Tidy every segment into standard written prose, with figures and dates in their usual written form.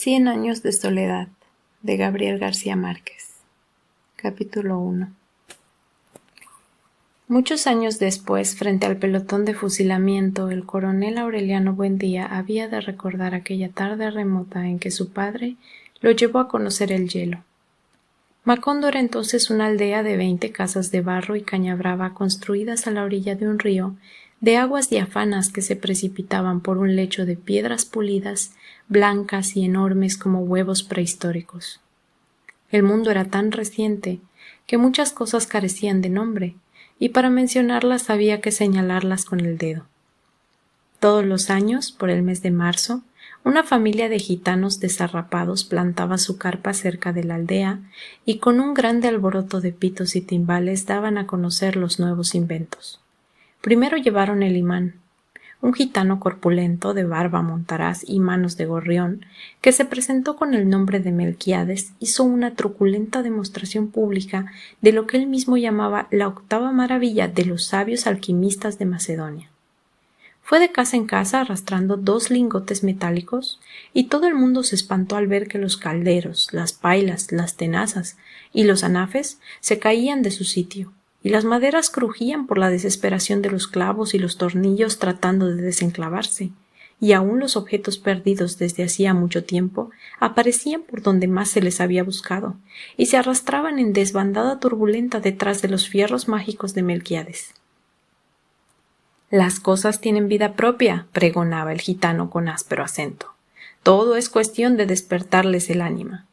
Cien años de soledad, de Gabriel García Márquez. Capítulo 1. Muchos años después, frente al pelotón de fusilamiento, el coronel Aureliano Buendía había de recordar aquella tarde remota en que su padre lo llevó a conocer el hielo. Macondo era entonces una aldea de 20 casas de barro y caña brava construidas a la orilla de un río, de aguas diáfanas que se precipitaban por un lecho de piedras pulidas, blancas y enormes como huevos prehistóricos. El mundo era tan reciente que muchas cosas carecían de nombre, y para mencionarlas había que señalarlas con el dedo. Todos los años, por el mes de marzo, una familia de gitanos desarrapados plantaba su carpa cerca de la aldea y con un grande alboroto de pitos y timbales daban a conocer los nuevos inventos. Primero llevaron el imán, un gitano corpulento de barba montaraz y manos de gorrión, que se presentó con el nombre de Melquiades, hizo una truculenta demostración pública de lo que él mismo llamaba la octava maravilla de los sabios alquimistas de Macedonia. Fue de casa en casa arrastrando 2 lingotes metálicos, y todo el mundo se espantó al ver que los calderos, las pailas, las tenazas y los anafes se caían de su sitio, y las maderas crujían por la desesperación de los clavos y los tornillos tratando de desenclavarse, y aun los objetos perdidos desde hacía mucho tiempo aparecían por donde más se les había buscado, y se arrastraban en desbandada turbulenta detrás de los fierros mágicos de Melquiades. «Las cosas tienen vida propia», pregonaba el gitano con áspero acento. «Todo es cuestión de despertarles el ánima».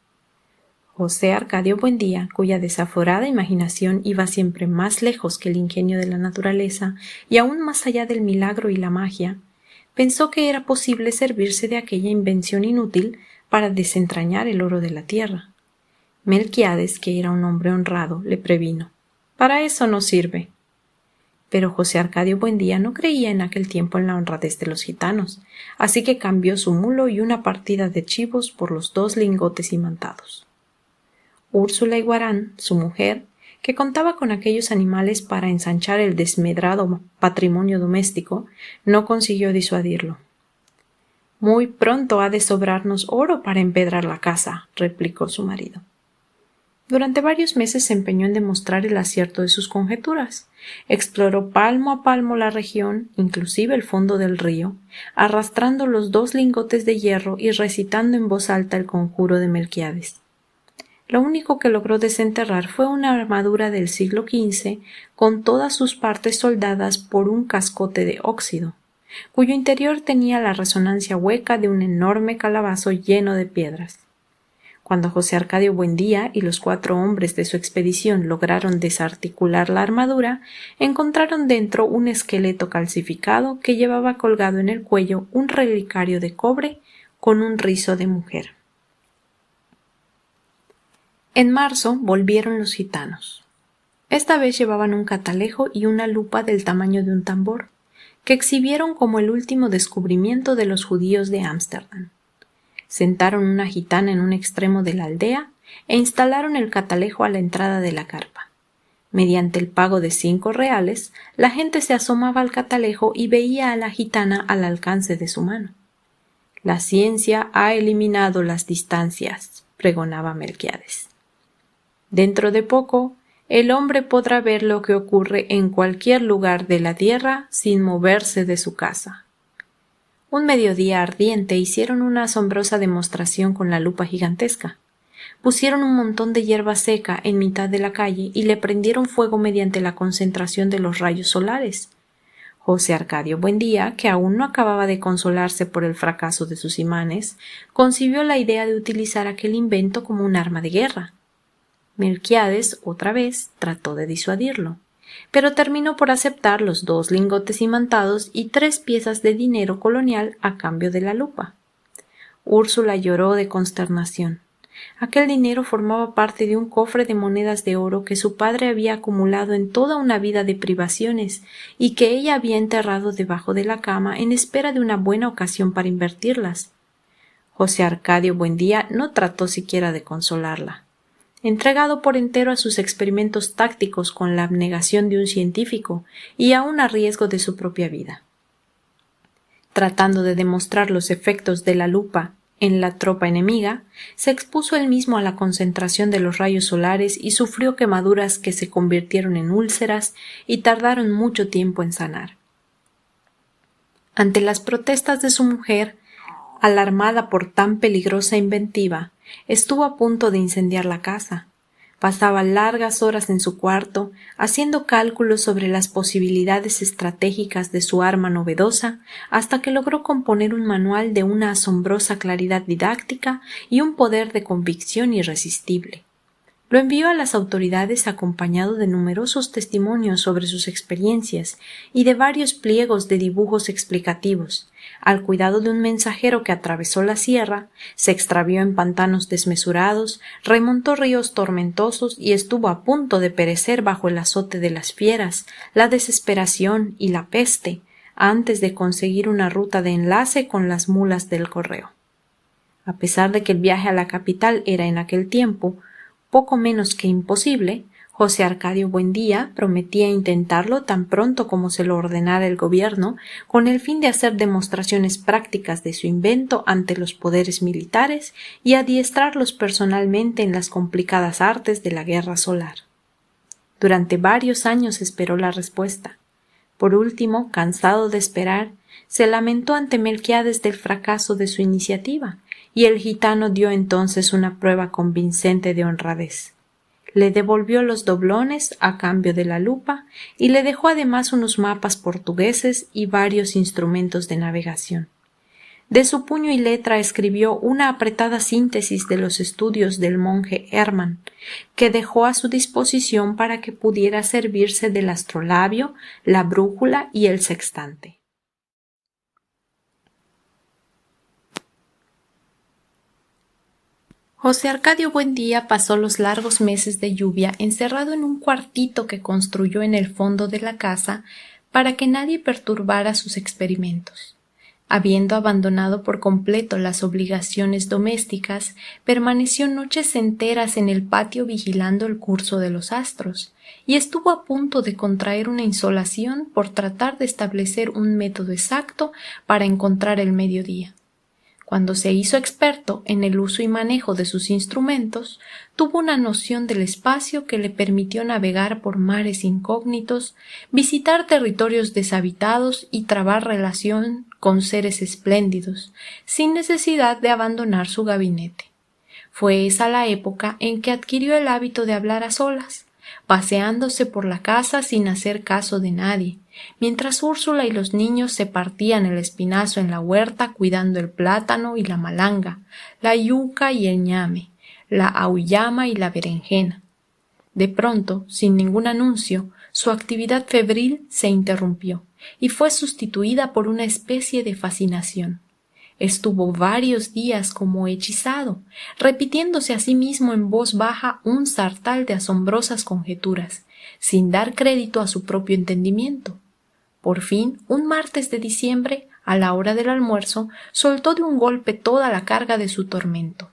José Arcadio Buendía, cuya desaforada imaginación iba siempre más lejos que el ingenio de la naturaleza y aún más allá del milagro y la magia, pensó que era posible servirse de aquella invención inútil para desentrañar el oro de la tierra. Melquiades, que era un hombre honrado, le previno: «Para eso no sirve». Pero José Arcadio Buendía no creía en aquel tiempo en la honradez de los gitanos, así que cambió su mulo y una partida de chivos por los 2 lingotes imantados. Úrsula Iguarán, su mujer, que contaba con aquellos animales para ensanchar el desmedrado patrimonio doméstico, no consiguió disuadirlo. «Muy pronto ha de sobrarnos oro para empedrar la casa», replicó su marido. Durante varios meses se empeñó en demostrar el acierto de sus conjeturas. Exploró palmo a palmo la región, inclusive el fondo del río, arrastrando los 2 lingotes de hierro y recitando en voz alta el conjuro de Melquiades. Lo único que logró desenterrar fue una armadura del siglo XV con todas sus partes soldadas por un cascote de óxido, cuyo interior tenía la resonancia hueca de un enorme calabazo lleno de piedras. Cuando José Arcadio Buendía y los 4 hombres de su expedición lograron desarticular la armadura, encontraron dentro un esqueleto calcificado que llevaba colgado en el cuello un relicario de cobre con un rizo de mujer. En marzo volvieron los gitanos. Esta vez llevaban un catalejo y una lupa del tamaño de un tambor, que exhibieron como el último descubrimiento de los judíos de Ámsterdam. Sentaron una gitana en un extremo de la aldea e instalaron el catalejo a la entrada de la carpa. Mediante el pago de 5 reales, la gente se asomaba al catalejo y veía a la gitana al alcance de su mano. «La ciencia ha eliminado las distancias», pregonaba Melquiades. «Dentro de poco, el hombre podrá ver lo que ocurre en cualquier lugar de la tierra sin moverse de su casa». Un mediodía ardiente hicieron una asombrosa demostración con la lupa gigantesca. Pusieron un montón de hierba seca en mitad de la calle y le prendieron fuego mediante la concentración de los rayos solares. José Arcadio Buendía, que aún no acababa de consolarse por el fracaso de sus imanes, concibió la idea de utilizar aquel invento como un arma de guerra. Melquiades, otra vez, trató de disuadirlo, pero terminó por aceptar los 2 lingotes imantados y 3 piezas de dinero colonial a cambio de la lupa. Úrsula lloró de consternación. Aquel dinero formaba parte de un cofre de monedas de oro que su padre había acumulado en toda una vida de privaciones y que ella había enterrado debajo de la cama en espera de una buena ocasión para invertirlas. José Arcadio Buendía no trató siquiera de consolarla. Entregado por entero a sus experimentos tácticos con la abnegación de un científico y aun a riesgo de su propia vida. Tratando de demostrar los efectos de la lupa en la tropa enemiga, se expuso él mismo a la concentración de los rayos solares y sufrió quemaduras que se convirtieron en úlceras y tardaron mucho tiempo en sanar. Ante las protestas de su mujer, alarmada por tan peligrosa inventiva, estuvo a punto de incendiar la casa. Pasaba largas horas en su cuarto, haciendo cálculos sobre las posibilidades estratégicas de su arma novedosa, hasta que logró componer un manual de una asombrosa claridad didáctica y un poder de convicción irresistible. Lo envió a las autoridades acompañado de numerosos testimonios sobre sus experiencias y de varios pliegos de dibujos explicativos, al cuidado de un mensajero que atravesó la sierra, se extravió en pantanos desmesurados, remontó ríos tormentosos y estuvo a punto de perecer bajo el azote de las fieras, la desesperación y la peste, antes de conseguir una ruta de enlace con las mulas del correo. A pesar de que el viaje a la capital era en aquel tiempo poco menos que imposible, José Arcadio Buendía prometía intentarlo tan pronto como se lo ordenara el gobierno, con el fin de hacer demostraciones prácticas de su invento ante los poderes militares y adiestrarlos personalmente en las complicadas artes de la guerra solar. Durante varios años esperó la respuesta. Por último, cansado de esperar, se lamentó ante Melquiades del fracaso de su iniciativa, y el gitano dio entonces una prueba convincente de honradez. Le devolvió los doblones a cambio de la lupa y le dejó además unos mapas portugueses y varios instrumentos de navegación. De su puño y letra escribió una apretada síntesis de los estudios del monje Hermann, que dejó a su disposición para que pudiera servirse del astrolabio, la brújula y el sextante. José Arcadio Buendía pasó los largos meses de lluvia encerrado en un cuartito que construyó en el fondo de la casa para que nadie perturbara sus experimentos. Habiendo abandonado por completo las obligaciones domésticas, permaneció noches enteras en el patio vigilando el curso de los astros, y estuvo a punto de contraer una insolación por tratar de establecer un método exacto para encontrar el mediodía. Cuando se hizo experto en el uso y manejo de sus instrumentos, tuvo una noción del espacio que le permitió navegar por mares incógnitos, visitar territorios deshabitados y trabar relación con seres espléndidos, sin necesidad de abandonar su gabinete. Fue esa la época en que adquirió el hábito de hablar a solas, paseándose por la casa sin hacer caso de nadie, mientras Úrsula y los niños se partían el espinazo en la huerta cuidando el plátano y la malanga, la yuca y el ñame, la auyama y la berenjena. De pronto, sin ningún anuncio, su actividad febril se interrumpió y fue sustituida por una especie de fascinación. Estuvo varios días como hechizado, repitiéndose a sí mismo en voz baja un sartal de asombrosas conjeturas, sin dar crédito a su propio entendimiento. Por fin, un martes de diciembre, a la hora del almuerzo, soltó de un golpe toda la carga de su tormento.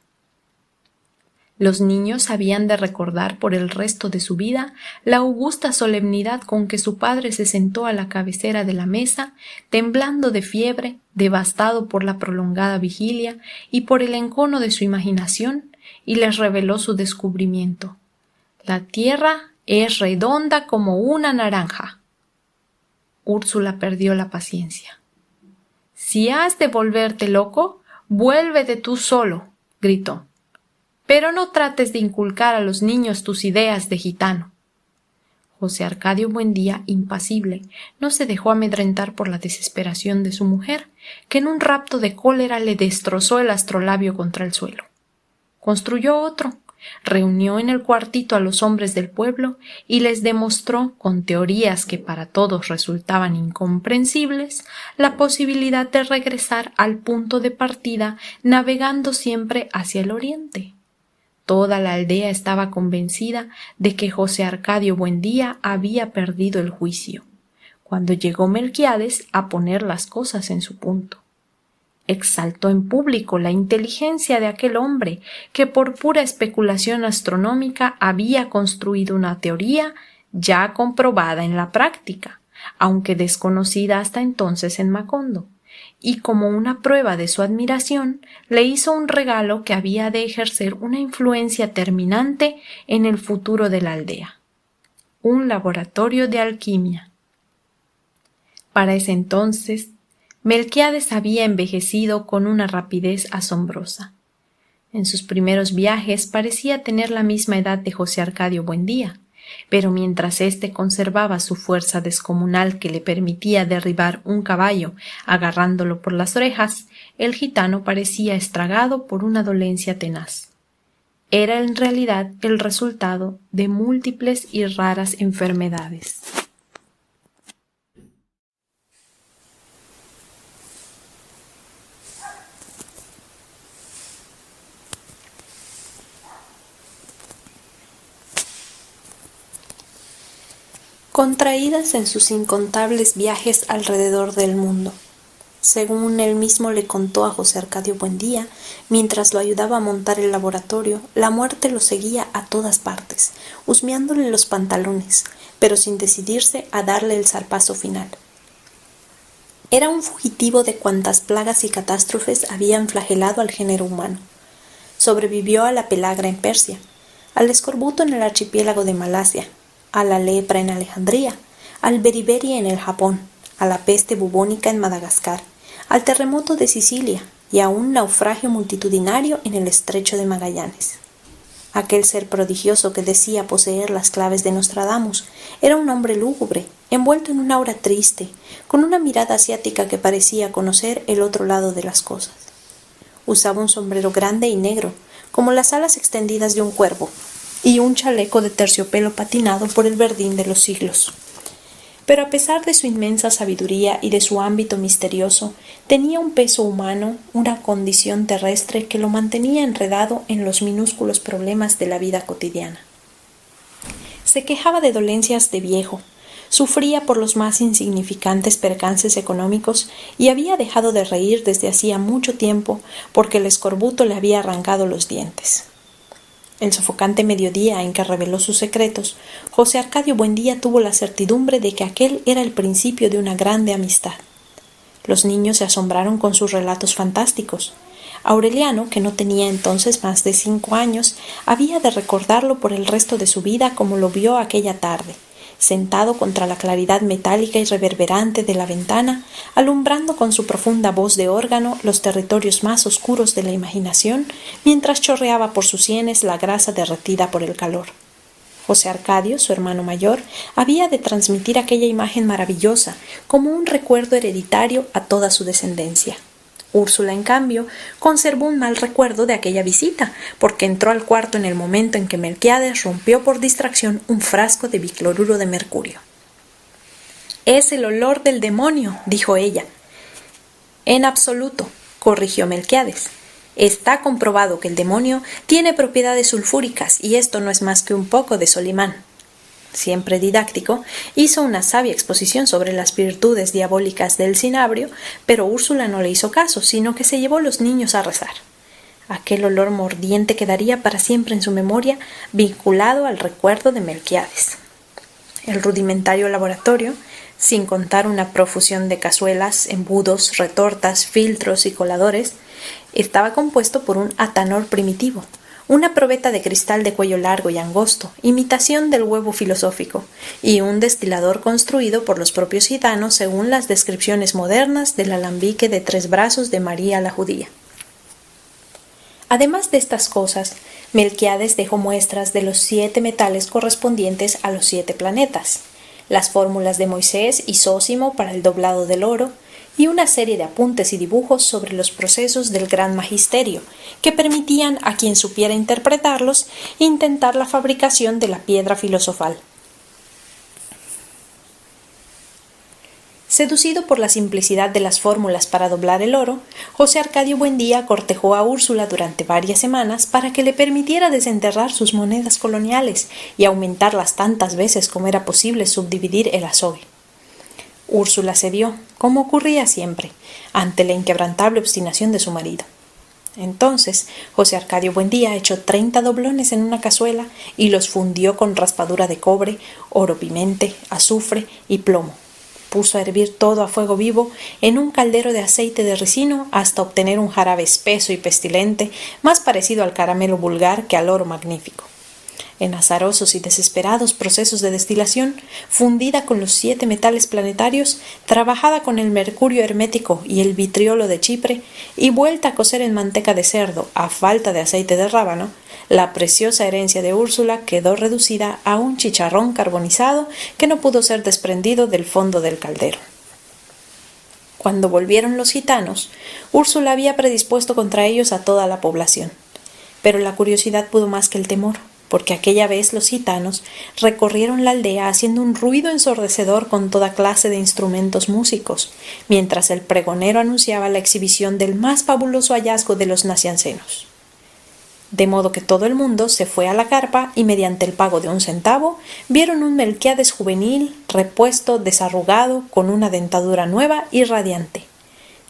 Los niños habían de recordar por el resto de su vida la augusta solemnidad con que su padre se sentó a la cabecera de la mesa, temblando de fiebre, devastado por la prolongada vigilia y por el encono de su imaginación, y les reveló su descubrimiento. La tierra es redonda como una naranja. Úrsula perdió la paciencia. «Si has de volverte loco, vuélvete tú solo», gritó. «Pero no trates de inculcar a los niños tus ideas de gitano». José Arcadio Buendía, impasible, no se dejó amedrentar por la desesperación de su mujer, que en un rapto de cólera le destrozó el astrolabio contra el suelo. Construyó otro, reunió en el cuartito a los hombres del pueblo y les demostró, con teorías que para todos resultaban incomprensibles, la posibilidad de regresar al punto de partida navegando siempre hacia el oriente. Toda la aldea estaba convencida de que José Arcadio Buendía había perdido el juicio, cuando llegó Melquiades a poner las cosas en su punto. Exaltó en público la inteligencia de aquel hombre que por pura especulación astronómica había construido una teoría ya comprobada en la práctica, aunque desconocida hasta entonces en Macondo, y como una prueba de su admiración, le hizo un regalo que había de ejercer una influencia terminante en el futuro de la aldea: un laboratorio de alquimia. Para ese entonces, Melquiades había envejecido con una rapidez asombrosa. En sus primeros viajes parecía tener la misma edad de José Arcadio Buendía, pero mientras éste conservaba su fuerza descomunal que le permitía derribar un caballo agarrándolo por las orejas, el gitano parecía estragado por una dolencia tenaz. Era en realidad el resultado de múltiples y raras enfermedades. Contraídas en sus incontables viajes alrededor del mundo. Según él mismo le contó a José Arcadio Buendía, mientras lo ayudaba a montar el laboratorio, la muerte lo seguía a todas partes, husmeándole los pantalones, pero sin decidirse a darle el zarpazo final. Era un fugitivo de cuantas plagas y catástrofes habían flagelado al género humano. Sobrevivió a la pelagra en Persia, al escorbuto en el archipiélago de Malasia, a la lepra en Alejandría, al beriberi en el Japón, a la peste bubónica en Madagascar, al terremoto de Sicilia y a un naufragio multitudinario en el estrecho de Magallanes. Aquel ser prodigioso que decía poseer las claves de Nostradamus era un hombre lúgubre, envuelto en una aura triste, con una mirada asiática que parecía conocer el otro lado de las cosas. Usaba un sombrero grande y negro, como las alas extendidas de un cuervo, y un chaleco de terciopelo patinado por el verdín de los siglos. Pero a pesar de su inmensa sabiduría y de su ámbito misterioso, tenía un peso humano, una condición terrestre que lo mantenía enredado en los minúsculos problemas de la vida cotidiana. Se quejaba de dolencias de viejo, sufría por los más insignificantes percances económicos y había dejado de reír desde hacía mucho tiempo porque el escorbuto le había arrancado los dientes. El sofocante mediodía en que reveló sus secretos, José Arcadio Buendía tuvo la certidumbre de que aquel era el principio de una grande amistad. Los niños se asombraron con sus relatos fantásticos. Aureliano, que no tenía entonces más de 5 años, había de recordarlo por el resto de su vida como lo vio aquella tarde, sentado contra la claridad metálica y reverberante de la ventana, alumbrando con su profunda voz de órgano los territorios más oscuros de la imaginación, mientras chorreaba por sus sienes la grasa derretida por el calor. José Arcadio, su hermano mayor, había de transmitir aquella imagen maravillosa como un recuerdo hereditario a toda su descendencia. Úrsula, en cambio, conservó un mal recuerdo de aquella visita, porque entró al cuarto en el momento en que Melquiades rompió por distracción un frasco de bicloruro de mercurio. «Es el olor del demonio», dijo ella. «En absoluto», corrigió Melquiades. «Está comprobado que el demonio tiene propiedades sulfúricas y esto no es más que un poco de Solimán». Siempre didáctico, hizo una sabia exposición sobre las virtudes diabólicas del cinabrio, pero Úrsula no le hizo caso, sino que se llevó los niños a rezar. Aquel olor mordiente quedaría para siempre en su memoria, vinculado al recuerdo de Melquiades. El rudimentario laboratorio, sin contar una profusión de cazuelas, embudos, retortas, filtros y coladores, estaba compuesto por un atanor primitivo, una probeta de cristal de cuello largo y angosto, imitación del huevo filosófico, y un destilador construido por los propios gitanos según las descripciones modernas del alambique de 3 brazos de María la Judía. Además de estas cosas, Melquiades dejó muestras de los 7 metales correspondientes a los 7 planetas, las fórmulas de Moisés y Zósimo para el doblado del oro, y una serie de apuntes y dibujos sobre los procesos del Gran Magisterio, que permitían a quien supiera interpretarlos intentar la fabricación de la piedra filosofal. Seducido por la simplicidad de las fórmulas para doblar el oro, José Arcadio Buendía cortejó a Úrsula durante varias semanas para que le permitiera desenterrar sus monedas coloniales y aumentarlas tantas veces como era posible subdividir el azogue. Úrsula cedió, como ocurría siempre, ante la inquebrantable obstinación de su marido. Entonces, José Arcadio Buendía echó 30 doblones en una cazuela y los fundió con raspadura de cobre, oro pimente, azufre y plomo. puso a hervir todo a fuego vivo en un caldero de aceite de ricino hasta obtener un jarabe espeso y pestilente, más parecido al caramelo vulgar que al oro magnífico. En azarosos y desesperados procesos de destilación, fundida con los 7 metales planetarios, trabajada con el mercurio hermético y el vitriolo de Chipre, y vuelta a cocer en manteca de cerdo a falta de aceite de rábano, la preciosa herencia de Úrsula quedó reducida a un chicharrón carbonizado que no pudo ser desprendido del fondo del caldero. Cuando volvieron los gitanos, Úrsula había predispuesto contra ellos a toda la población. Pero la curiosidad pudo más que el temor, porque aquella vez los gitanos recorrieron la aldea haciendo un ruido ensordecedor con toda clase de instrumentos músicos, mientras el pregonero anunciaba la exhibición del más fabuloso hallazgo de los naciancenos. De modo que todo el mundo se fue a la carpa y mediante el pago de 1 centavo vieron un Melquiades juvenil, repuesto, desarrugado, con una dentadura nueva y radiante.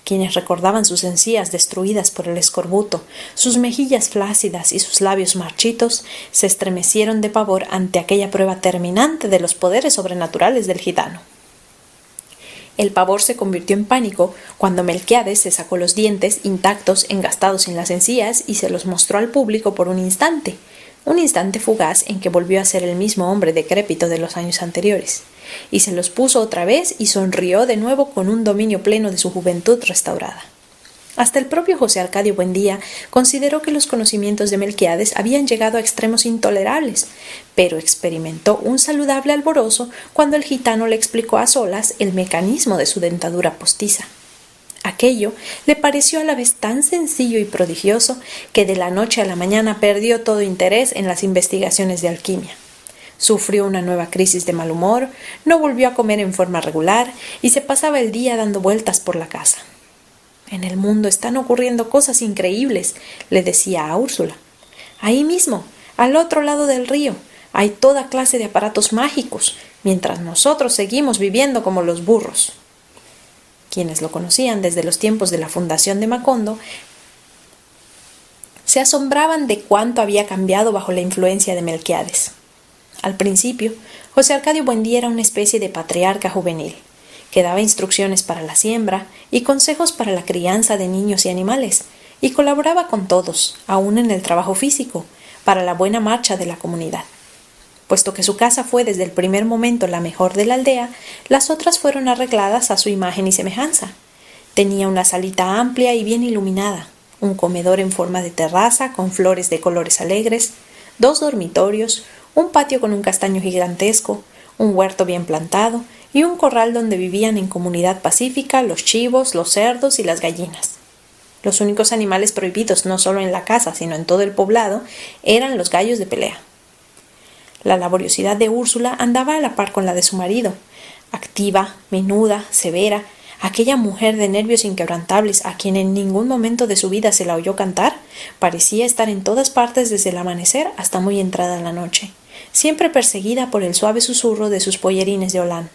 Quienes recordaban sus encías destruidas por el escorbuto, sus mejillas flácidas y sus labios marchitos, se estremecieron de pavor ante aquella prueba terminante de los poderes sobrenaturales del gitano. El pavor se convirtió en pánico cuando Melquiades se sacó los dientes intactos engastados en las encías y se los mostró al público por un instante fugaz en que volvió a ser el mismo hombre decrépito de los años anteriores, y se los puso otra vez y sonrió de nuevo con un dominio pleno de su juventud restaurada. Hasta el propio José Arcadio Buendía consideró que los conocimientos de Melquiades habían llegado a extremos intolerables, pero experimentó un saludable alborozo cuando el gitano le explicó a solas el mecanismo de su dentadura postiza. Aquello le pareció a la vez tan sencillo y prodigioso que de la noche a la mañana perdió todo interés en las investigaciones de alquimia. Sufrió una nueva crisis de mal humor, no volvió a comer en forma regular y se pasaba el día dando vueltas por la casa. En el mundo están ocurriendo cosas increíbles, le decía a Úrsula. Ahí mismo, al otro lado del río, hay toda clase de aparatos mágicos, mientras nosotros seguimos viviendo como los burros. Quienes lo conocían desde los tiempos de la fundación de Macondo se asombraban de cuánto había cambiado bajo la influencia de Melquiades. Al principio, José Arcadio Buendía era una especie de patriarca juvenil, que daba instrucciones para la siembra y consejos para la crianza de niños y animales, y colaboraba con todos, aun en el trabajo físico, para la buena marcha de la comunidad. Puesto que su casa fue desde el primer momento la mejor de la aldea, las otras fueron arregladas a su imagen y semejanza. Tenía una salita amplia y bien iluminada, un comedor en forma de terraza con flores de colores alegres, 2 dormitorios, un patio con un castaño gigantesco, un huerto bien plantado y un corral donde vivían en comunidad pacífica los chivos, los cerdos y las gallinas. Los únicos animales prohibidos no solo en la casa sino en todo el poblado eran los gallos de pelea. La laboriosidad de Úrsula andaba a la par con la de su marido, activa, menuda, severa, aquella mujer de nervios inquebrantables a quien en ningún momento de su vida se la oyó cantar, parecía estar en todas partes desde el amanecer hasta muy entrada la noche, siempre perseguida por el suave susurro de sus pollerines de holán.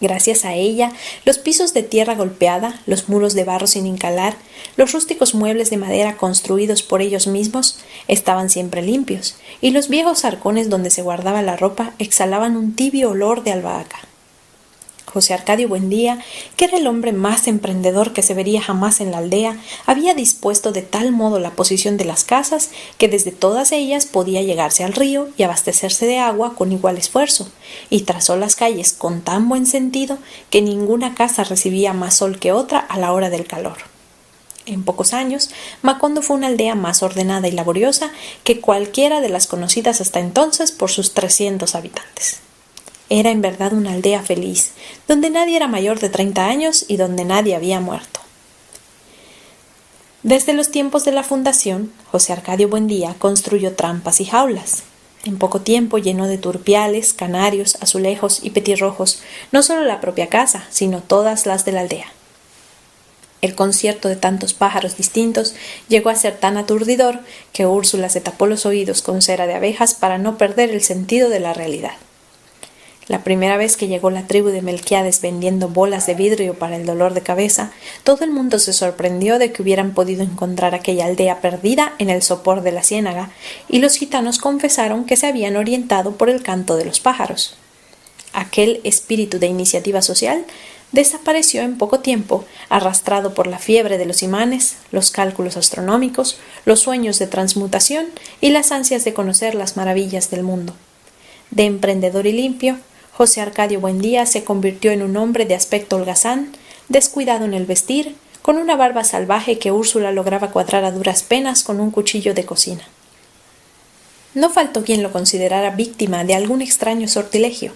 Gracias a ella, los pisos de tierra golpeada, los muros de barro sin encalar, los rústicos muebles de madera construidos por ellos mismos estaban siempre limpios, y los viejos arcones donde se guardaba la ropa exhalaban un tibio olor de albahaca. José Arcadio Buendía, que era el hombre más emprendedor que se vería jamás en la aldea, había dispuesto de tal modo la posición de las casas que desde todas ellas podía llegarse al río y abastecerse de agua con igual esfuerzo, y trazó las calles con tan buen sentido que ninguna casa recibía más sol que otra a la hora del calor. En pocos años, Macondo fue una aldea más ordenada y laboriosa que cualquiera de las conocidas hasta entonces por sus 300 habitantes. Era en verdad una aldea feliz, donde nadie era mayor de 30 años y donde nadie había muerto. Desde los tiempos de la fundación, José Arcadio Buendía construyó trampas y jaulas. En poco tiempo llenó de turpiales, canarios, azulejos y petirrojos no solo la propia casa, sino todas las de la aldea. El concierto de tantos pájaros distintos llegó a ser tan aturdidor que Úrsula se tapó los oídos con cera de abejas para no perder el sentido de la realidad. La primera vez que llegó la tribu de Melquiades vendiendo bolas de vidrio para el dolor de cabeza, todo el mundo se sorprendió de que hubieran podido encontrar aquella aldea perdida en el sopor de la ciénaga, y los gitanos confesaron que se habían orientado por el canto de los pájaros. Aquel espíritu de iniciativa social desapareció en poco tiempo, arrastrado por la fiebre de los imanes, los cálculos astronómicos, los sueños de transmutación y las ansias de conocer las maravillas del mundo. De emprendedor y limpio, José Arcadio Buendía se convirtió en un hombre de aspecto holgazán, descuidado en el vestir, con una barba salvaje que Úrsula lograba cuadrar a duras penas con un cuchillo de cocina. No faltó quien lo considerara víctima de algún extraño sortilegio,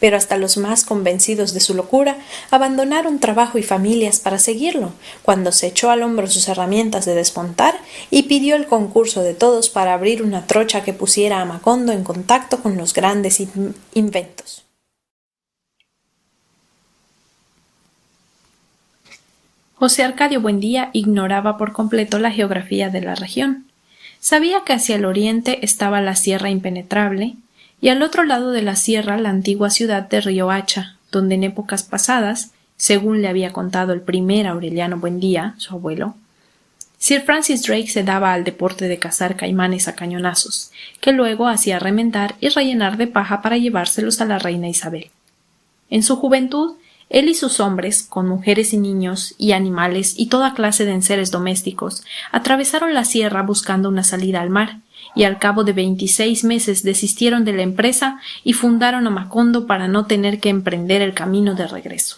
pero hasta los más convencidos de su locura abandonaron trabajo y familias para seguirlo, cuando se echó al hombro sus herramientas de desmontar y pidió el concurso de todos para abrir una trocha que pusiera a Macondo en contacto con los grandes inventos. José Arcadio Buendía ignoraba por completo la geografía de la región. Sabía que hacia el oriente estaba la Sierra Impenetrable, y al otro lado de la sierra la antigua ciudad de Riohacha, donde en épocas pasadas, según le había contado el primer Aureliano Buendía, su abuelo, Sir Francis Drake se daba al deporte de cazar caimanes a cañonazos, que luego hacía remendar y rellenar de paja para llevárselos a la reina Isabel. En su juventud, él y sus hombres, con mujeres y niños, y animales y toda clase de enseres domésticos, atravesaron la sierra buscando una salida al mar, y al cabo de 26 meses desistieron de la empresa y fundaron a Macondo para no tener que emprender el camino de regreso.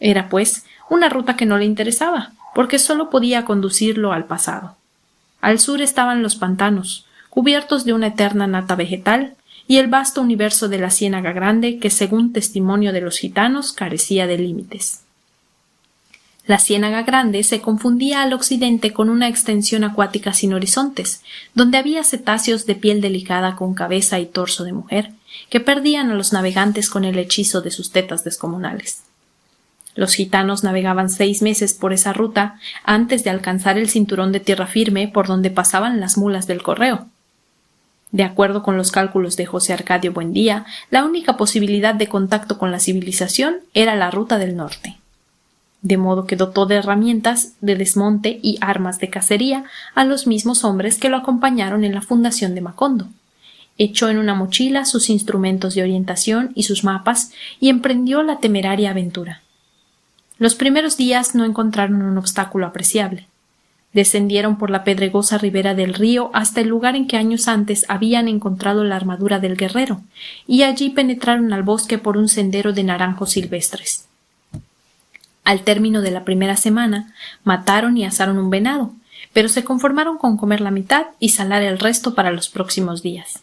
Era, pues, una ruta que no le interesaba, porque sólo podía conducirlo al pasado. Al sur estaban los pantanos, cubiertos de una eterna nata vegetal, y el vasto universo de la Ciénaga Grande que, según testimonio de los gitanos, carecía de límites. La Ciénaga Grande se confundía al occidente con una extensión acuática sin horizontes, donde había cetáceos de piel delicada con cabeza y torso de mujer, que perdían a los navegantes con el hechizo de sus tetas descomunales. Los gitanos navegaban 6 meses por esa ruta antes de alcanzar el cinturón de tierra firme por donde pasaban las mulas del correo. De acuerdo con los cálculos de José Arcadio Buendía, la única posibilidad de contacto con la civilización era la ruta del norte. De modo que dotó de herramientas de desmonte y armas de cacería a los mismos hombres que lo acompañaron en la fundación de Macondo. Echó en una mochila sus instrumentos de orientación y sus mapas y emprendió la temeraria aventura. Los primeros días no encontraron un obstáculo apreciable. Descendieron por la pedregosa ribera del río hasta el lugar en que años antes habían encontrado la armadura del guerrero, y allí penetraron al bosque por un sendero de naranjos silvestres. Al término de la primera semana, mataron y asaron un venado, pero se conformaron con comer la mitad y salar el resto para los próximos días.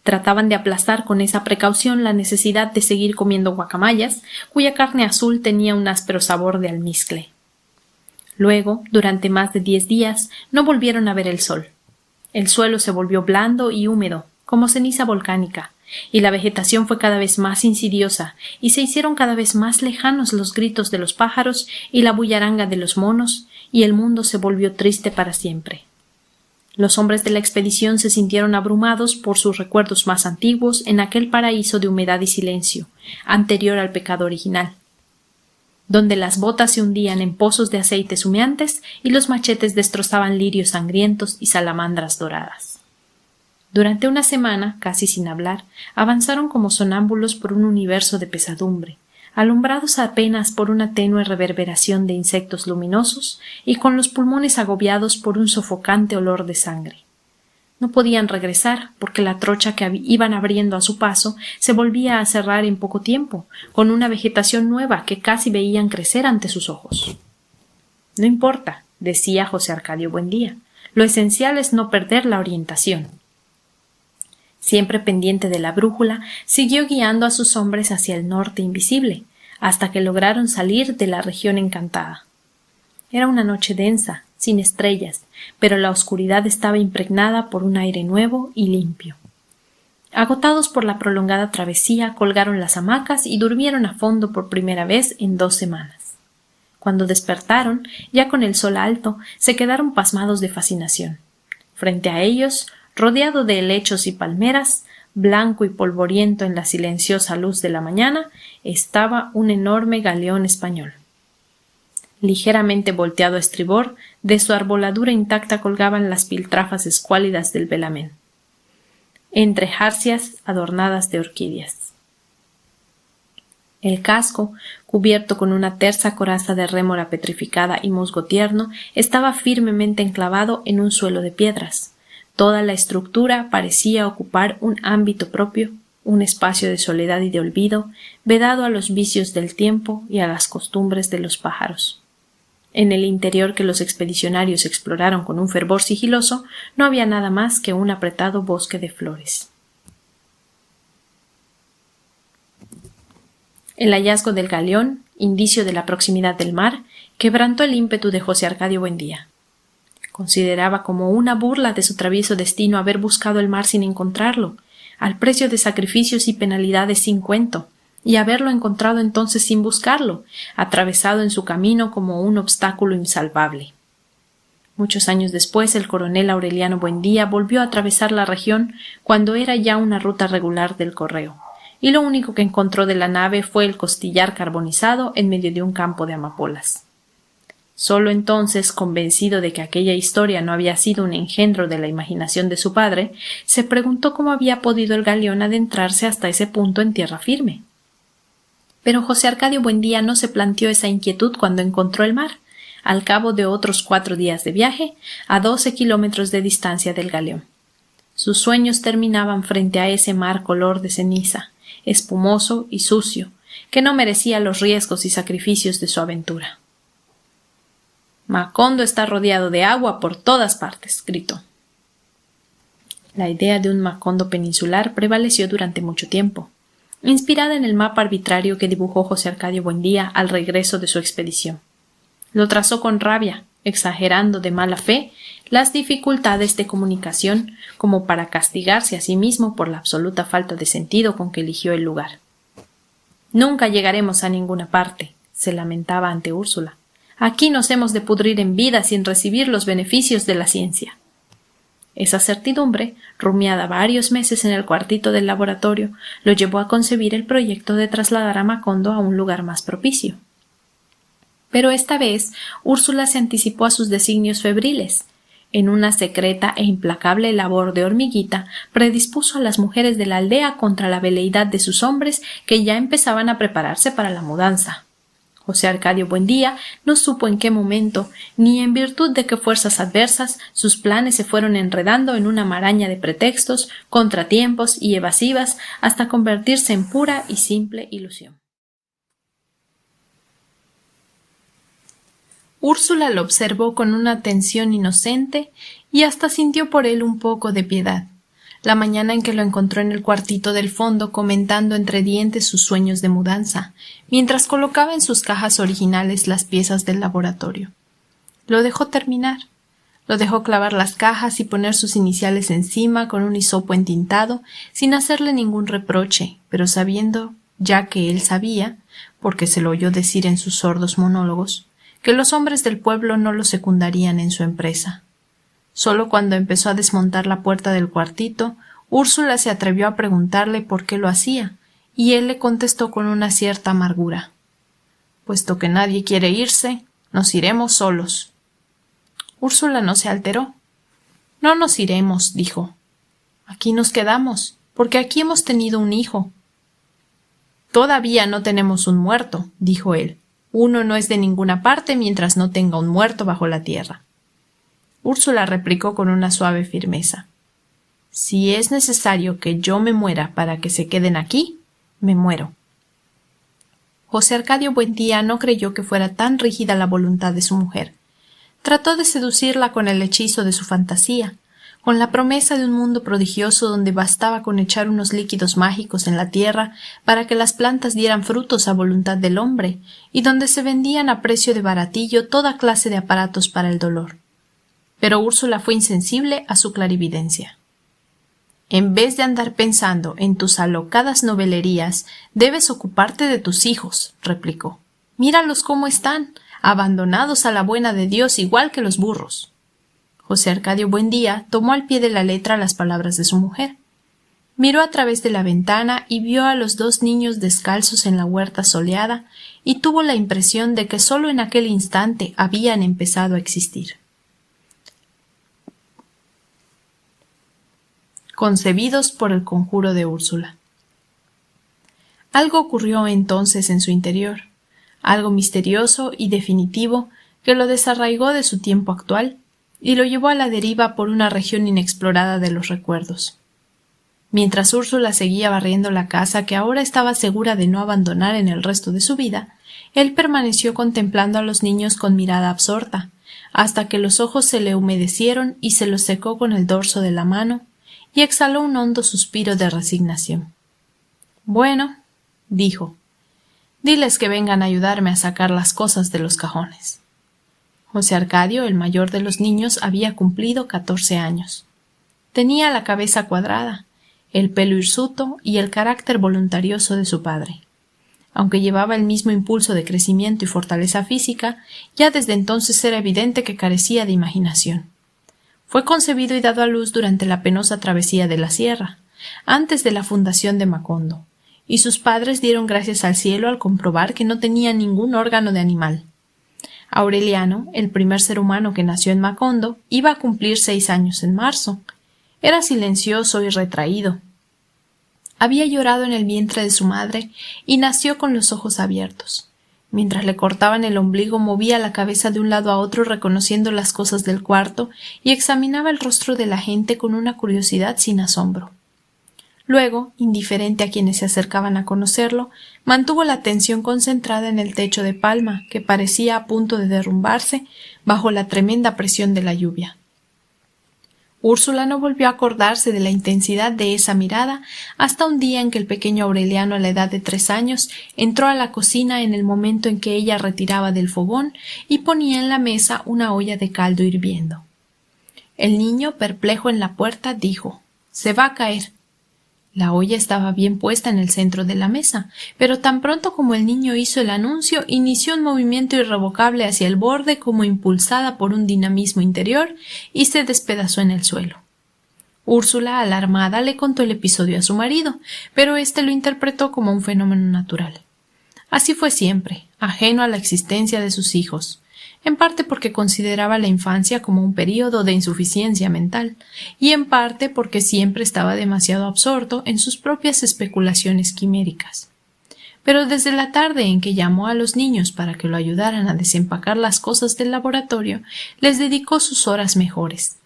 Trataban de aplastar con esa precaución la necesidad de seguir comiendo guacamayas, cuya carne azul tenía un áspero sabor de almizcle. Luego, durante más de 10 días, no volvieron a ver el sol. El suelo se volvió blando y húmedo, como ceniza volcánica, y la vegetación fue cada vez más insidiosa, y se hicieron cada vez más lejanos los gritos de los pájaros y la bullaranga de los monos, y el mundo se volvió triste para siempre. Los hombres de la expedición se sintieron abrumados por sus recuerdos más antiguos en aquel paraíso de humedad y silencio, anterior al pecado original, donde las botas se hundían en pozos de aceites humeantes y los machetes destrozaban lirios sangrientos y salamandras doradas. Durante una semana, casi sin hablar, avanzaron como sonámbulos por un universo de pesadumbre, alumbrados apenas por una tenue reverberación de insectos luminosos y con los pulmones agobiados por un sofocante olor de sangre. No podían regresar porque la trocha que iban abriendo a su paso se volvía a cerrar en poco tiempo, con una vegetación nueva que casi veían crecer ante sus ojos. No importa, decía José Arcadio Buendía, lo esencial es no perder la orientación. Siempre pendiente de la brújula, siguió guiando a sus hombres hacia el norte invisible, hasta que lograron salir de la región encantada. Era una noche densa, sin estrellas, pero la oscuridad estaba impregnada por un aire nuevo y limpio. Agotados por la prolongada travesía, colgaron las hamacas y durmieron a fondo por primera vez en 2 semanas. Cuando despertaron, ya con el sol alto, se quedaron pasmados de fascinación. Frente a ellos, rodeado de helechos y palmeras, blanco y polvoriento en la silenciosa luz de la mañana, estaba un enorme galeón español. Ligeramente volteado a estribor, de su arboladura intacta colgaban las piltrafas escuálidas del velamén, entre jarcias adornadas de orquídeas. El casco, cubierto con una tersa coraza de rémora petrificada y musgo tierno, estaba firmemente enclavado en un suelo de piedras. Toda la estructura parecía ocupar un ámbito propio, un espacio de soledad y de olvido, vedado a los vicios del tiempo y a las costumbres de los pájaros. En el interior que los expedicionarios exploraron con un fervor sigiloso, no había nada más que un apretado bosque de flores. El hallazgo del galeón, indicio de la proximidad del mar, quebrantó el ímpetu de José Arcadio Buendía. Consideraba como una burla de su travieso destino haber buscado el mar sin encontrarlo, al precio de sacrificios y penalidades sin cuento, y haberlo encontrado entonces sin buscarlo, atravesado en su camino como un obstáculo insalvable. Muchos años después, el coronel Aureliano Buendía volvió a atravesar la región cuando era ya una ruta regular del correo, y lo único que encontró de la nave fue el costillar carbonizado en medio de un campo de amapolas. Solo entonces, convencido de que aquella historia no había sido un engendro de la imaginación de su padre, se preguntó cómo había podido el galeón adentrarse hasta ese punto en tierra firme. Pero José Arcadio Buendía no se planteó esa inquietud cuando encontró el mar, al cabo de otros 4 días de viaje, a 12 kilómetros de distancia del galeón. Sus sueños terminaban frente a ese mar color de ceniza, espumoso y sucio, que no merecía los riesgos y sacrificios de su aventura. Macondo está rodeado de agua por todas partes, gritó. La idea de un Macondo peninsular prevaleció durante mucho tiempo, inspirada en el mapa arbitrario que dibujó José Arcadio Buendía al regreso de su expedición. Lo trazó con rabia, exagerando de mala fe las dificultades de comunicación como para castigarse a sí mismo por la absoluta falta de sentido con que eligió el lugar. Nunca llegaremos a ninguna parte, se lamentaba ante Úrsula. Aquí nos hemos de pudrir en vida sin recibir los beneficios de la ciencia. Esa certidumbre, rumiada varios meses en el cuartito del laboratorio, lo llevó a concebir el proyecto de trasladar a Macondo a un lugar más propicio. Pero esta vez Úrsula se anticipó a sus designios febriles. En una secreta e implacable labor de hormiguita, predispuso a las mujeres de la aldea contra la veleidad de sus hombres que ya empezaban a prepararse para la mudanza. José Arcadio Buendía no supo en qué momento, ni en virtud de qué fuerzas adversas, sus planes se fueron enredando en una maraña de pretextos, contratiempos y evasivas hasta convertirse en pura y simple ilusión. Úrsula lo observó con una atención inocente y hasta sintió por él un poco de piedad. La mañana en que lo encontró en el cuartito del fondo comentando entre dientes sus sueños de mudanza, mientras colocaba en sus cajas originales las piezas del laboratorio. Lo dejó terminar. Lo dejó clavar las cajas y poner sus iniciales encima con un hisopo entintado, sin hacerle ningún reproche, pero sabiendo, ya que él sabía, porque se lo oyó decir en sus sordos monólogos, que los hombres del pueblo no lo secundarían en su empresa. Solo cuando empezó a desmontar la puerta del cuartito, Úrsula se atrevió a preguntarle por qué lo hacía, y él le contestó con una cierta amargura. Puesto que nadie quiere irse, nos iremos solos. Úrsula no se alteró. No nos iremos, dijo. Aquí nos quedamos, porque aquí hemos tenido un hijo. Todavía no tenemos un muerto, dijo él. Uno no es de ninguna parte mientras no tenga un muerto bajo la tierra. Úrsula replicó con una suave firmeza. Si es necesario que yo me muera para que se queden aquí, me muero. José Arcadio Buendía no creyó que fuera tan rígida la voluntad de su mujer. Trató de seducirla con el hechizo de su fantasía, con la promesa de un mundo prodigioso donde bastaba con echar unos líquidos mágicos en la tierra para que las plantas dieran frutos a voluntad del hombre, y donde se vendían a precio de baratillo toda clase de aparatos para el dolor. Pero Úrsula fue insensible a su clarividencia. En vez de andar pensando en tus alocadas novelerías, debes ocuparte de tus hijos, replicó. Míralos cómo están, abandonados a la buena de Dios igual que los burros. José Arcadio Buendía tomó al pie de la letra las palabras de su mujer. Miró a través de la ventana y vio a los 2 niños descalzos en la huerta soleada y tuvo la impresión de que sólo en aquel instante habían empezado a existir. Concebidos por el conjuro de Úrsula. Algo ocurrió entonces en su interior, algo misterioso y definitivo que lo desarraigó de su tiempo actual y lo llevó a la deriva por una región inexplorada de los recuerdos. Mientras Úrsula seguía barriendo la casa que ahora estaba segura de no abandonar en el resto de su vida, él permaneció contemplando a los niños con mirada absorta, hasta que los ojos se le humedecieron y se los secó con el dorso de la mano, y exhaló un hondo suspiro de resignación. «Bueno», dijo, «diles que vengan a ayudarme a sacar las cosas de los cajones». José Arcadio, el mayor de los niños, había cumplido 14 años. Tenía la cabeza cuadrada, el pelo hirsuto y el carácter voluntarioso de su padre. Aunque llevaba el mismo impulso de crecimiento y fortaleza física, ya desde entonces era evidente que carecía de imaginación. Fue concebido y dado a luz durante la penosa travesía de la sierra, antes de la fundación de Macondo, y sus padres dieron gracias al cielo al comprobar que no tenía ningún órgano de animal. Aureliano, el primer ser humano que nació en Macondo, iba a cumplir 6 años en marzo. Era silencioso y retraído. Había llorado en el vientre de su madre y nació con los ojos abiertos. Mientras le cortaban el ombligo movía la cabeza de un lado a otro reconociendo las cosas del cuarto y examinaba el rostro de la gente con una curiosidad sin asombro. Luego, indiferente a quienes se acercaban a conocerlo, mantuvo la atención concentrada en el techo de palma, que parecía a punto de derrumbarse bajo la tremenda presión de la lluvia. Úrsula no volvió a acordarse de la intensidad de esa mirada hasta un día en que el pequeño Aureliano, a la edad de 3 años, entró a la cocina en el momento en que ella retiraba del fogón y ponía en la mesa una olla de caldo hirviendo. El niño, perplejo en la puerta, dijo: «Se va a caer». La olla estaba bien puesta en el centro de la mesa, pero tan pronto como el niño hizo el anuncio, inició un movimiento irrevocable hacia el borde como impulsada por un dinamismo interior y se despedazó en el suelo. Úrsula, alarmada, le contó el episodio a su marido, pero éste lo interpretó como un fenómeno natural. Así fue siempre, ajeno a la existencia de sus hijos, en parte porque consideraba la infancia como un período de insuficiencia mental, y en parte porque siempre estaba demasiado absorto en sus propias especulaciones quiméricas. Pero desde la tarde en que llamó a los niños para que lo ayudaran a desempacar las cosas del laboratorio, les dedicó sus horas mejores.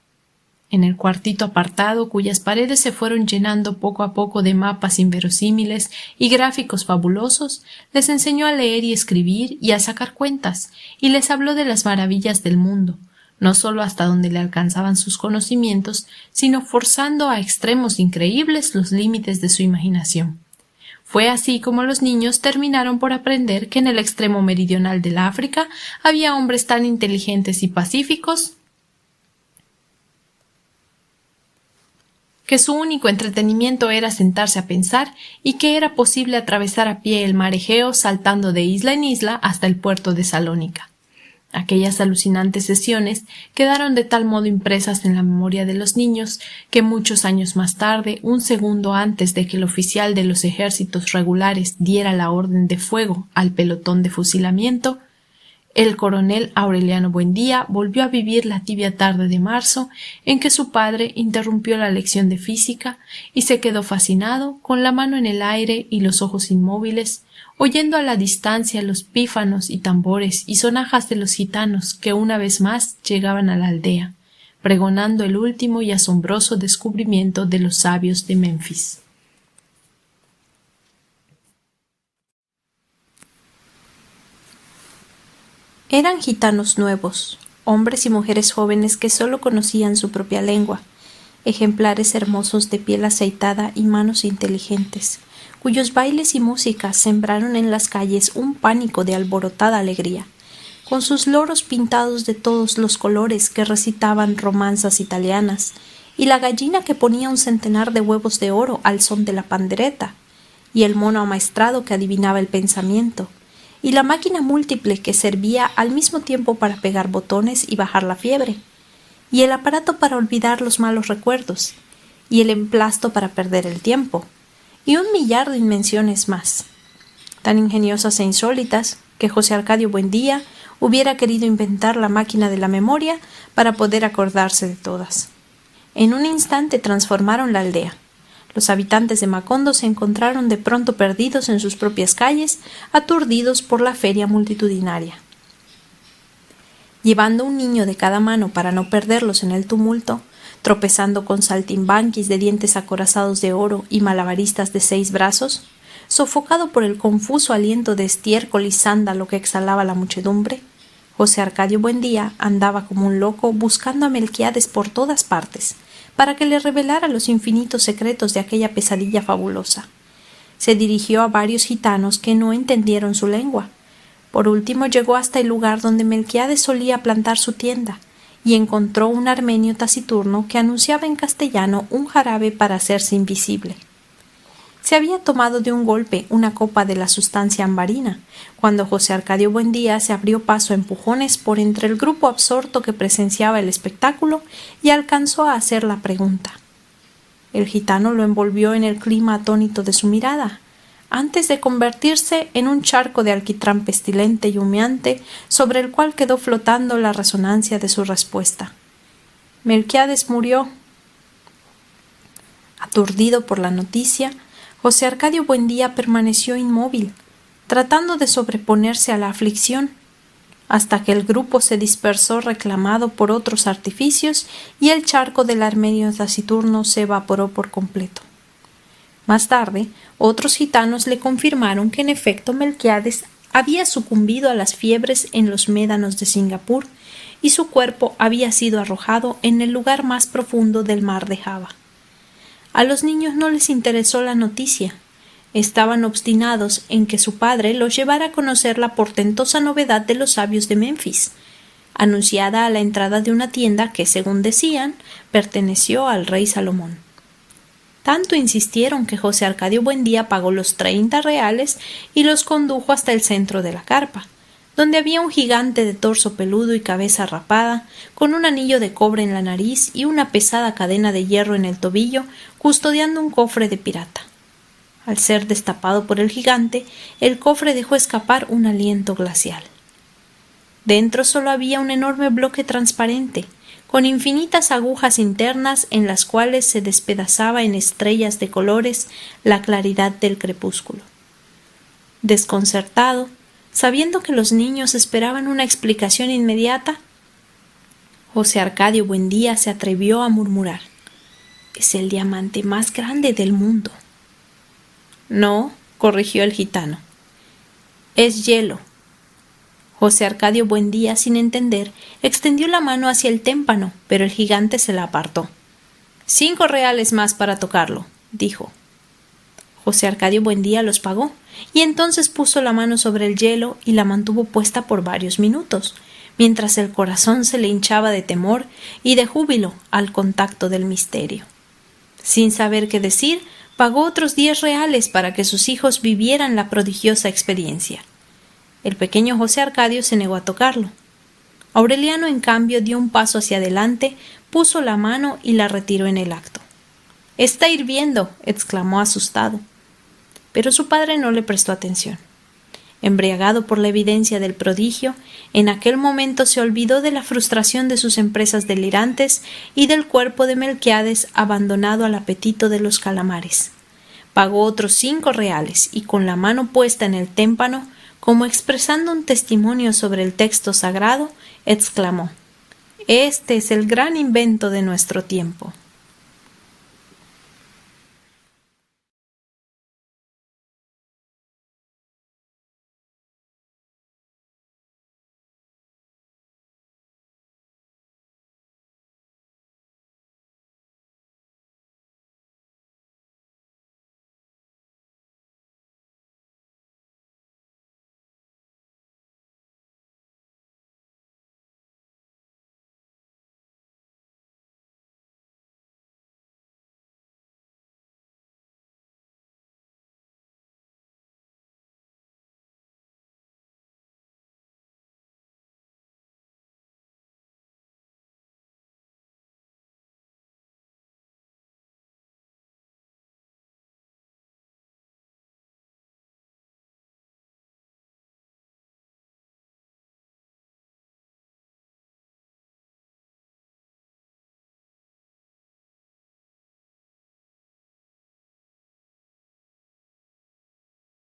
En el cuartito apartado, cuyas paredes se fueron llenando poco a poco de mapas inverosímiles y gráficos fabulosos, les enseñó a leer y escribir y a sacar cuentas, y les habló de las maravillas del mundo, no solo hasta donde le alcanzaban sus conocimientos, sino forzando a extremos increíbles los límites de su imaginación. Fue así como los niños terminaron por aprender que en el extremo meridional del África había hombres tan inteligentes y pacíficos que su único entretenimiento era sentarse a pensar y que era posible atravesar a pie el mar Egeo saltando de isla en isla hasta el puerto de Salónica. Aquellas alucinantes sesiones quedaron de tal modo impresas en la memoria de los niños que muchos años más tarde, un segundo antes de que el oficial de los ejércitos regulares diera la orden de fuego al pelotón de fusilamiento, el coronel Aureliano Buendía volvió a vivir la tibia tarde de marzo en que su padre interrumpió la lección de física y se quedó fascinado, con la mano en el aire y los ojos inmóviles, oyendo a la distancia los pífanos y tambores y sonajas de los gitanos que una vez más llegaban a la aldea, pregonando el último y asombroso descubrimiento de los sabios de Memphis. Eran gitanos nuevos, hombres y mujeres jóvenes que solo conocían su propia lengua, ejemplares hermosos de piel aceitada y manos inteligentes, cuyos bailes y músicas sembraron en las calles un pánico de alborotada alegría, con sus loros pintados de todos los colores que recitaban romanzas italianas, y la gallina que ponía un centenar de huevos de oro al son de la pandereta, y el mono amaestrado que adivinaba el pensamiento, y la máquina múltiple que servía al mismo tiempo para pegar botones y bajar la fiebre, y el aparato para olvidar los malos recuerdos, y el emplasto para perder el tiempo, y un millar de invenciones más, tan ingeniosas e insólitas que José Arcadio Buendía hubiera querido inventar la máquina de la memoria para poder acordarse de todas. En un instante transformaron la aldea. Los habitantes de Macondo se encontraron de pronto perdidos en sus propias calles, aturdidos por la feria multitudinaria. Llevando un niño de cada mano para no perderlos en el tumulto, tropezando con saltimbanquis de dientes acorazados de oro y malabaristas de 6 brazos, sofocado por el confuso aliento de estiércol y sándalo que exhalaba la muchedumbre, José Arcadio Buendía andaba como un loco buscando a Melquiades por todas partes, para que le revelara los infinitos secretos de aquella pesadilla fabulosa. Se dirigió a varios gitanos que no entendieron su lengua. Por último llegó hasta el lugar donde Melquiades solía plantar su tienda, y encontró un armenio taciturno que anunciaba en castellano un jarabe para hacerse invisible. Se había tomado de un golpe una copa de la sustancia ambarina, cuando José Arcadio Buendía se abrió paso a empujones por entre el grupo absorto que presenciaba el espectáculo y alcanzó a hacer la pregunta. El gitano lo envolvió en el clima atónito de su mirada, antes de convertirse en un charco de alquitrán pestilente y humeante sobre el cual quedó flotando la resonancia de su respuesta. Melquiades murió. Aturdido por la noticia, José Arcadio Buendía permaneció inmóvil, tratando de sobreponerse a la aflicción, hasta que el grupo se dispersó reclamado por otros artificios y el charco del armenio taciturno se evaporó por completo. Más tarde, otros gitanos le confirmaron que en efecto Melquiades había sucumbido a las fiebres en los médanos de Singapur y su cuerpo había sido arrojado en el lugar más profundo del mar de Java. A los niños no les interesó la noticia. Estaban obstinados en que su padre los llevara a conocer la portentosa novedad de los sabios de Memphis, anunciada a la entrada de una tienda que, según decían, perteneció al rey Salomón. Tanto insistieron que José Arcadio Buendía pagó los 30 reales y los condujo hasta el centro de la carpa, donde había un gigante de torso peludo y cabeza rapada, con un anillo de cobre en la nariz y una pesada cadena de hierro en el tobillo, custodiando un cofre de pirata. Al ser destapado por el gigante, el cofre dejó escapar un aliento glacial. Dentro solo había un enorme bloque transparente, con infinitas agujas internas en las cuales se despedazaba en estrellas de colores la claridad del crepúsculo. Desconcertado, sabiendo que los niños esperaban una explicación inmediata, José Arcadio Buendía se atrevió a murmurar: «Es el diamante más grande del mundo». «No», corrigió el gitano, «es hielo». José Arcadio Buendía, sin entender, extendió la mano hacia el témpano, pero el gigante se la apartó. «5 reales más para tocarlo», dijo. José Arcadio Buendía los pagó, y entonces puso la mano sobre el hielo y la mantuvo puesta por varios minutos, mientras el corazón se le hinchaba de temor y de júbilo al contacto del misterio. Sin saber qué decir, pagó otros 10 reales para que sus hijos vivieran la prodigiosa experiencia. El pequeño José Arcadio se negó a tocarlo. Aureliano, en cambio, dio un paso hacia adelante, puso la mano y la retiró en el acto. «Está hirviendo», exclamó asustado. Pero su padre no le prestó atención. Embriagado por la evidencia del prodigio, en aquel momento se olvidó de la frustración de sus empresas delirantes y del cuerpo de Melquiades abandonado al apetito de los calamares. Pagó otros 5 reales y, con la mano puesta en el témpano, como expresando un testimonio sobre el texto sagrado, exclamó: «Este es el gran invento de nuestro tiempo».